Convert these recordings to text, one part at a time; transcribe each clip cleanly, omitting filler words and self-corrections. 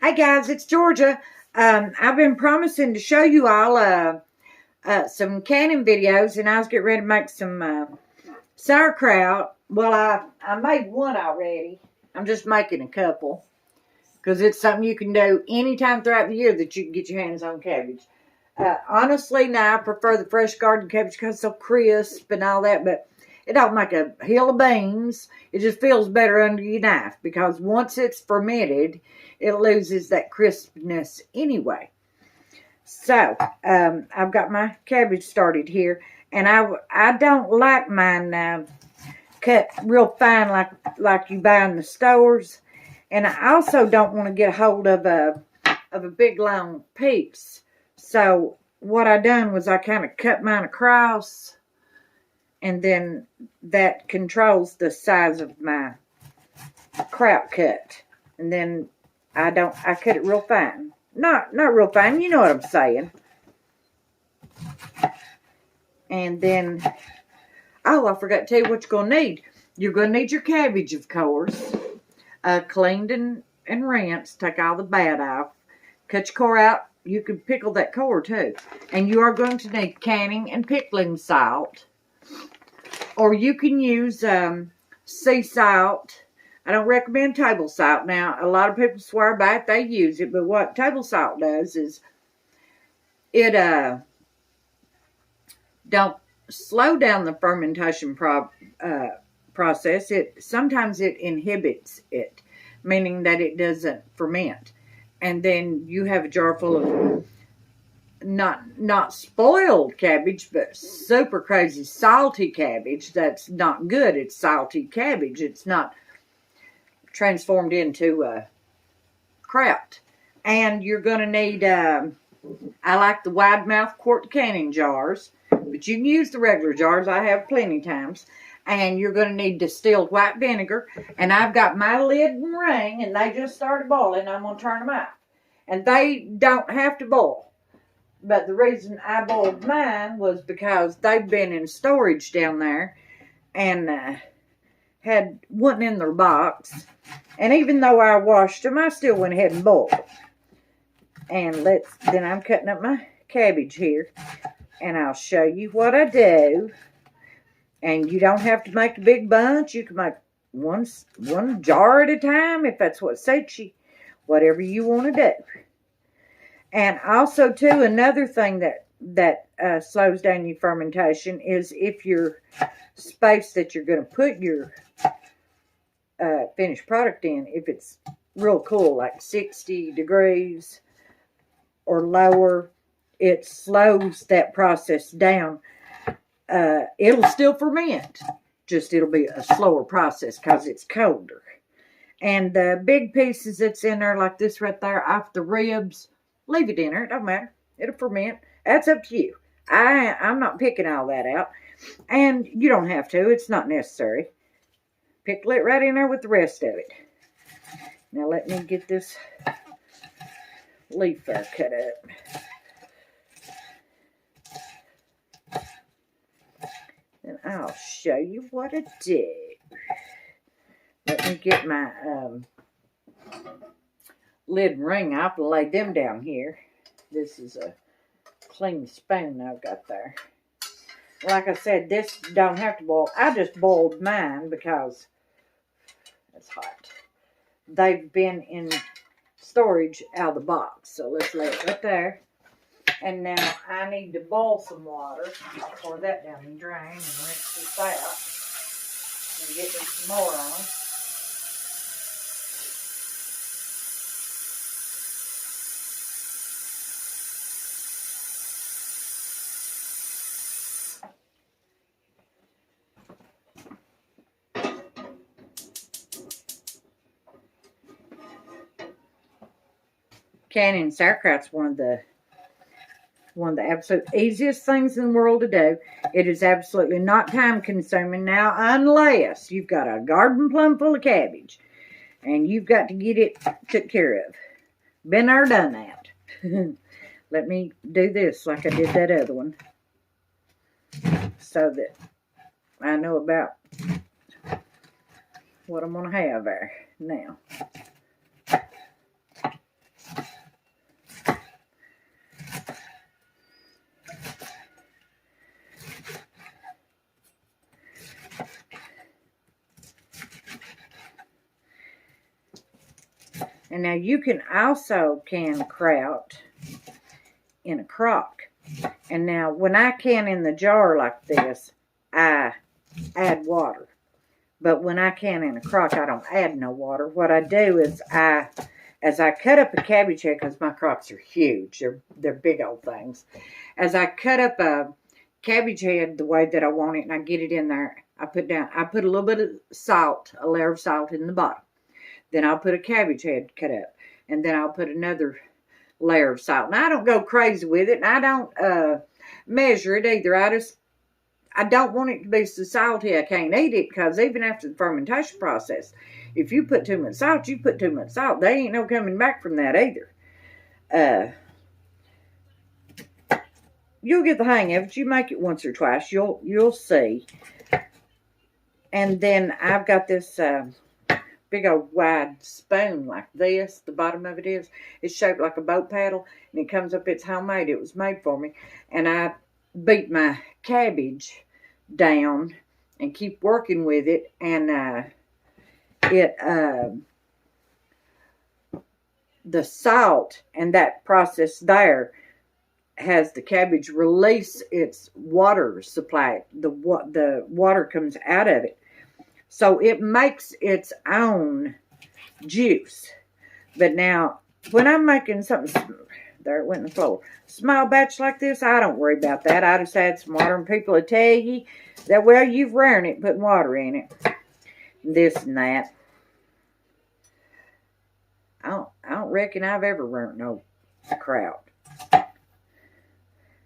Hey guys, it's Georgia. I've been promising to show you all some canning videos, and I was getting ready to make some sauerkraut. Well, I made one already. I'm just making a couple because it's something you can do anytime throughout the year that you can get your hands on cabbage. Honestly, now I prefer the fresh garden cabbage because it's so crisp and all that, but it don't make a hill of beans. It just feels better under your knife because once it's fermented, it loses that crispness anyway. So, I've got my cabbage started here, and I don't like mine cut real fine like you buy in the stores, and I also don't want to get a hold of a big long piece. So what I done was I kind of cut mine across, and then that controls the size of my kraut cut. And then I cut it real fine. Not real fine, you know what I'm saying. And then, oh, I forgot to tell you what you're going to need. You're going to need your cabbage, of course. Cleaned and rinsed. Take all the bad off. Cut your core out. You can pickle that core too. And you are going to need canning and pickling salt. Or you can use sea salt. I don't recommend table salt. Now, a lot of people swear by it. They use it. But what table salt does is it don't slow down the fermentation process. Sometimes it inhibits it, meaning that it doesn't ferment. And then you have a jar full of not spoiled cabbage, but super crazy salty cabbage that's not good. It's salty cabbage. It's not transformed into kraut. And you're going to need, I like the wide mouth quart canning jars, but you can use the regular jars. I have plenty times. And you're going to need distilled white vinegar. And I've got my lid and ring, and they just started boiling. I'm going to turn them out. And they don't have to boil. But the reason I boiled mine was because they've been in storage down there and wasn't in their box. And even though I washed them, I still went ahead and boiled them. And then I'm cutting up my cabbage here. And I'll show you what I do. And you don't have to make a big bunch. You can make one jar at a time if that's what suits you. Whatever you want to do. And also, too, another thing that slows down your fermentation is if your space that you're going to put your finished product in, if it's real cool, like 60 degrees or lower, it slows that process down. It'll still ferment, just it'll be a slower process because it's colder. And the big pieces that's in there, like this right there, off the ribs, leave it in there. It don't matter. It'll ferment. That's up to you. I'm not picking all that out. And you don't have to. It's not necessary. Pickle it right in there with the rest of it. Now let me get this leaf there cut up. And I'll show you what I do. Let me get my lid and ring. I'll lay them down here. This is a clean spoon I've got there. Like I said, this don't have to boil. I just boiled mine because it's hot. They've been in storage out of the box. So let's lay it right there. And now I need to boil some water. I'll pour that down the drain and rinse this out. And get me some more on. Canning sauerkraut's one of the absolute easiest things in the world to do. It is absolutely not time consuming now, unless you've got a garden plumb full of cabbage and you've got to get it took care of. Been there, done that. Let me do this like I did that other one, so that I know about what I'm going to have there now. And now you can also can kraut in a crock. And now when I can in the jar like this, I add water. But when I can in a crock, I don't add no water. What I do is as I cut up a cabbage head, because my crocks are huge, they're big old things. As I cut up a cabbage head the way that I want it, and I get it in there, I put a little bit of salt, a layer of salt in the bottom. Then I'll put a cabbage head cut up, and then I'll put another layer of salt. And I don't go crazy with it, and I don't measure it either. I don't want it to be so salty I can't eat it, because even after the fermentation process, if you put too much salt, you put too much salt. There ain't no coming back from that either. You'll get the hang of it. You make it once or twice, you'll see. And then I've got this big old wide spoon like this. The bottom of it is. It's shaped like a boat paddle, and it comes up. It's homemade. It was made for me. And I beat my cabbage down and keep working with it, and the salt and that process there has the cabbage release its water supply. The water comes out of it, so it makes its own juice. But now when I'm making something, there it went in the floor, small batch like this, I don't worry about that. I just add some water, and people will tell you that, well, you've ruined it putting water in it, this and that. I don't reckon I've ever ruined no kraut.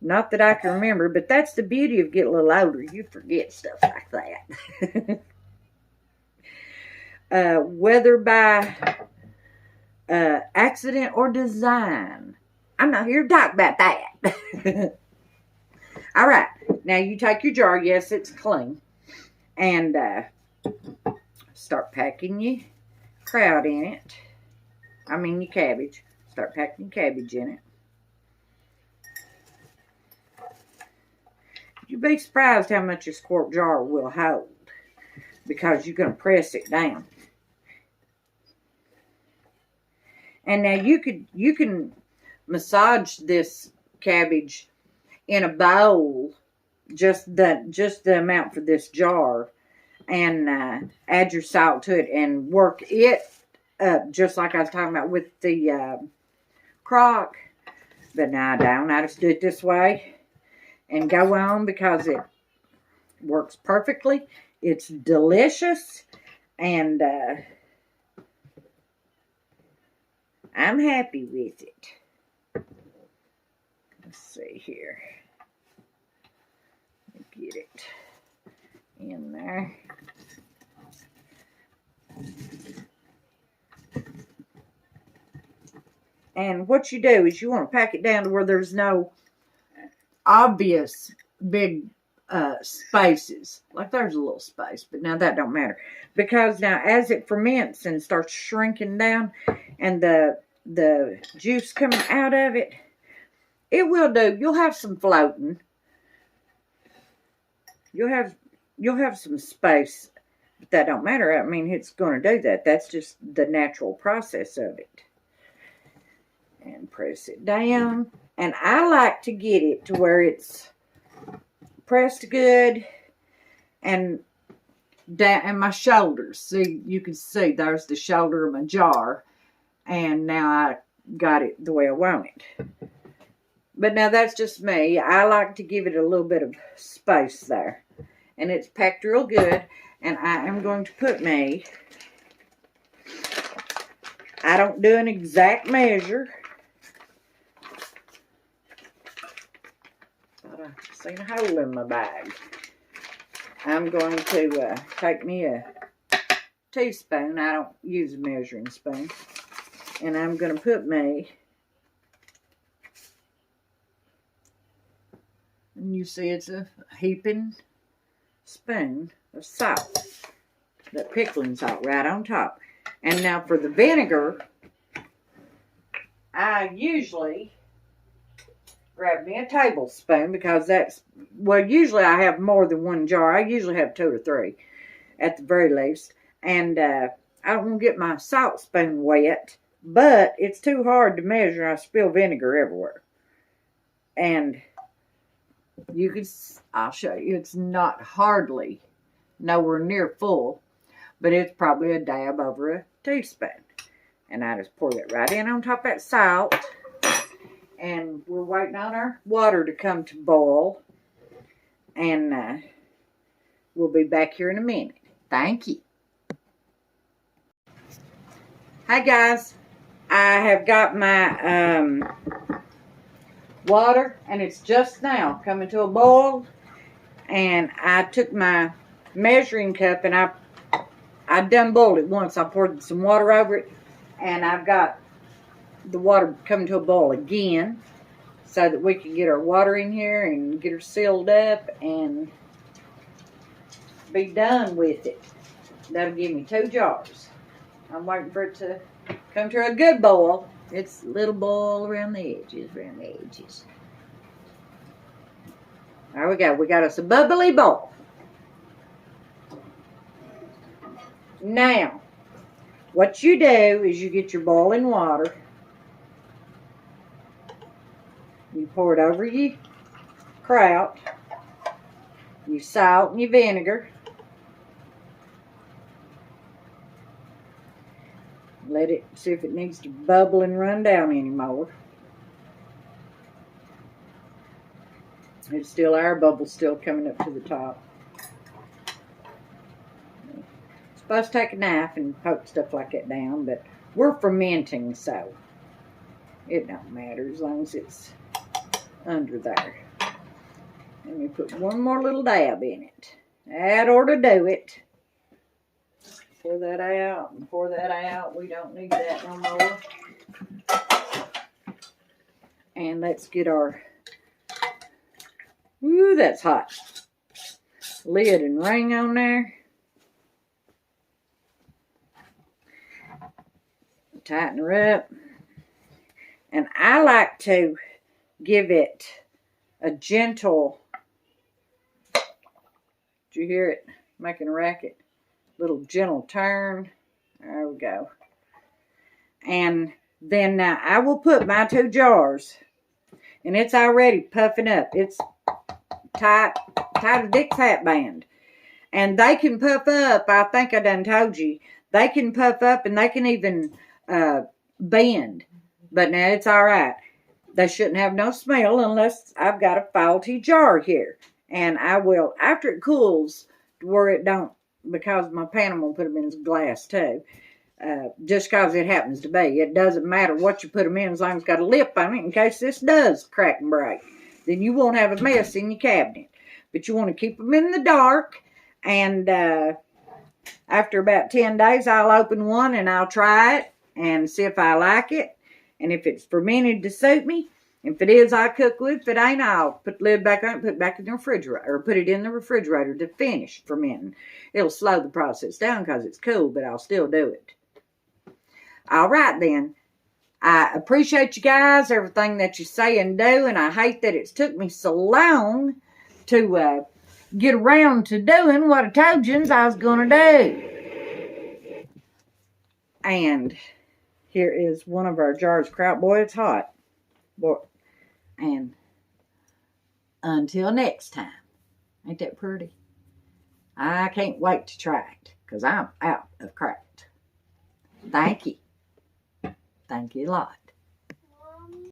Not that I can remember, but that's the beauty of getting a little older. You forget stuff like that. Whether by accident or design, I'm not here to talk about that. All right. Now you take your jar. Yes, it's clean. And start packing your kraut in it. I mean your cabbage. Start packing your cabbage in it. You'd be surprised how much this quart jar will hold, because you're going to press it down. And now you can massage this cabbage in a bowl, just the amount for this jar, and add your salt to it and work it up, just like I was talking about with the crock. But now I don't. I just do it this way and go on, because it works perfectly. It's delicious, and I'm happy with it. Let's see here. Get it in there. And what you do is you want to pack it down to where there's no obvious big spaces. Like there's a little space, but now that don't matter, because now as it ferments and starts shrinking down, and the juice coming out of it, it will do. You'll have some floating. You'll have some space, but that don't matter. I mean, it's going to do that. That's just the natural process of it. And press it down. And I like to get it to where it's pressed good and down, and my shoulders. See, you can see there's the shoulder of my jar. And now I got it the way I want it. But now that's just me. I like to give it a little bit of space there. And it's packed real good. And I am going to put me, I don't do an exact measure. But I've seen a hole in my bag. I'm going to take me a teaspoon. I don't use a measuring spoon. And I'm going to put me, and you see it's a heaping spoon of salt, that pickling salt right on top. And now for the vinegar, I usually grab me a tablespoon, because that's, well, usually I have more than one jar. I usually have 2 or 3 at the very least. And I don't want to get my salt spoon wet but it's too hard to measure. I spill vinegar everywhere. And you could, I'll show you, it's not hardly nowhere near full, but it's probably a dab over a teaspoon. And I just pour that right in on top of that salt. And we're waiting on our water to come to boil. And we'll be back here in a minute. Thank you. Hi guys. I have got my water, and it's just now coming to a boil. And I took my measuring cup, and I done boiled it once. I poured some water over it, and I've got the water coming to a boil again, so that we can get our water in here and get her sealed up and be done with it. That'll give me 2 jars. I'm waiting for it to come to a good boil. It's a little boil around the edges, There we go. We got us a bubbly bowl. Now, what you do is you get your boiling water. You pour it over your kraut, your salt and your vinegar. Let it, see if it needs to bubble and run down anymore. It's still, our bubble's still coming up to the top. Supposed to take a knife and poke stuff like that down, but we're fermenting, so it don't matter as long as it's under there. Let me put one more little dab in it. That ought to do it. Pour that out and pour that out. We don't need that no more. And let's get our, ooh, that's hot, lid and ring on there. Tighten her up. And I like to give it a gentle, did you hear it making a racket? Little gentle turn. There we go. And then now I will put my 2 jars, and it's already puffing up. It's tight as Dick's hat band. And they can puff up. I think I done told you. They can puff up, and they can even bend. But now it's all right. They shouldn't have no smell unless I've got a faulty jar here. And I will, after it cools, to where it don't, because my pan, I'm going to put them in glass too. Just because it happens to be. It doesn't matter what you put them in as long as it's got a lip on it in case this does crack and break. Then you won't have a mess in your cabinet. But you want to keep them in the dark. And after about 10 days, I'll open one and I'll try it and see if I like it. And if it's fermented to suit me, if it is, I'll cook with it. If it ain't, I'll put the lid back on and put it back in the refrigerator, or put it in the refrigerator to finish fermenting. It'll slow the process down because it's cool, but I'll still do it. All right, then. I appreciate you guys, everything that you say and do, and I hate that it's took me so long to get around to doing what I told you I was going to do. And here is one of our jars of kraut. Boy, it's hot. Boy. And until next time. Ain't that pretty? I can't wait to try it because I'm out of kraut. Thank you. Thank you a lot.